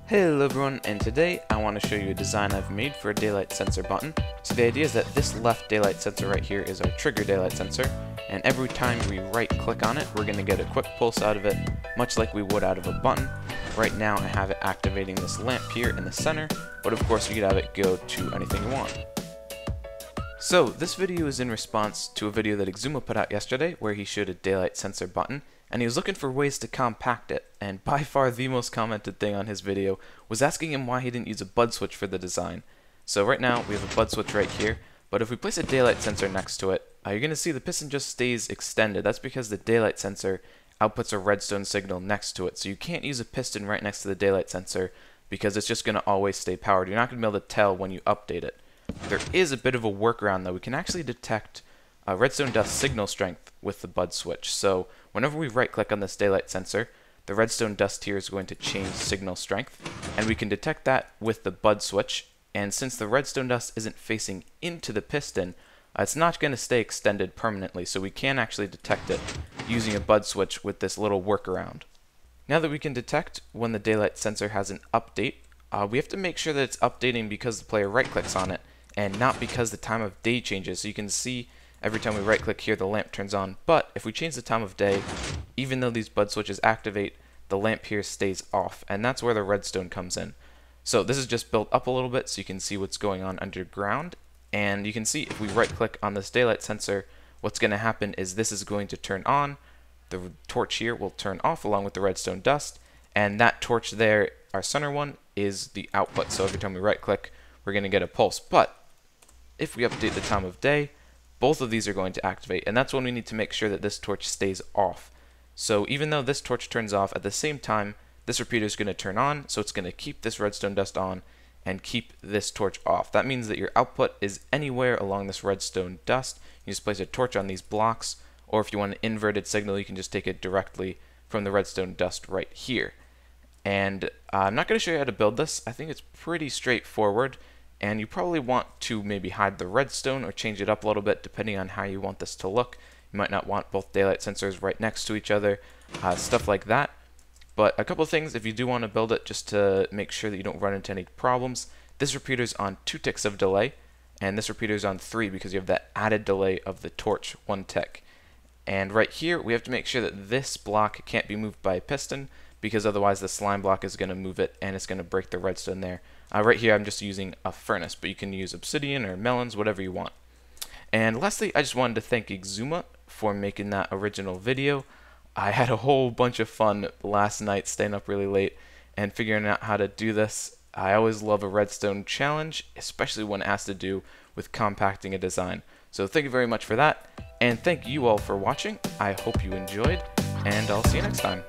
Hello everyone, and today I want to show you a design I've made for a daylight sensor button. So the idea is that this left daylight sensor right here is our trigger daylight sensor, and every time we right click on it, we're going to get a quick pulse out of it, much like we would out of a button. Right now I have it activating this lamp here in the center, but of course you could have it go to anything you want. So this video is in response to a video that Xisuma put out yesterday where he showed a daylight sensor button, and he was looking for ways to compact it, and by far the most commented thing on his video was asking him why he didn't use a bud switch for the design. So right now we have a bud switch right here, but if we place a daylight sensor next to it, you're going to see the piston just stays extended. That's because the daylight sensor outputs a redstone signal next to it, so you can't use a piston right next to the daylight sensor because it's just going to always stay powered. You're not going to be able to tell when you update it. There is a bit of a workaround though. We can actually detect redstone dust signal strength with the bud switch. So whenever we right click on this daylight sensor, the redstone dust here is going to change signal strength, and we can detect that with the bud switch. And since the redstone dust isn't facing into the piston, it's not going to stay extended permanently, so we can actually detect it using a bud switch with this little workaround. Now that we can detect when the daylight sensor has an update, we have to make sure that it's updating because the player right clicks on it and not because the time of day changes. So you can see every time we right click here the lamp turns on, but if we change the time of day, even though these bud switches activate, the lamp here stays off, and that's where the redstone comes in. So this is just built up a little bit so you can see what's going on underground, and you can see if we right click on this daylight sensor, what's going to happen is this is going to turn on, the torch here will turn off along with the redstone dust, and that torch there, our center one, is the output. So every time we right click, we're going to get a pulse. But if we update the time of day, both of these are going to activate, and that's when we need to make sure that this torch stays off. So even though this torch turns off, at the same time this repeater is going to turn on, so it's going to keep this redstone dust on and keep this torch off. That means that your output is anywhere along this redstone dust. You just place a torch on these blocks, or if you want an inverted signal, you can just take it directly from the redstone dust right here. And I'm not going to show you how to build this. I think it's pretty straightforward, and you probably want to maybe hide the redstone or change it up a little bit depending on how you want this to look. You might not want both daylight sensors right next to each other, stuff like that. But a couple of things if you do want to build it, just to make sure that you don't run into any problems. This repeater's on 2 ticks of delay, and this repeater's on 3 because you have that added delay of the torch, 1 tick. And right here we have to make sure that this block can't be moved by a piston, because otherwise the slime block is going to move it and it's going to break the redstone there. Right here I'm just using a furnace, but you can use obsidian or melons, whatever you want. And lastly, I just wanted to thank Xisuma for making that original video. I had a whole bunch of fun last night staying up really late and figuring out how to do this. I always love a redstone challenge, especially when it has to do with compacting a design. So thank you very much for that, and thank you all for watching. I hope you enjoyed, and I'll see you next time.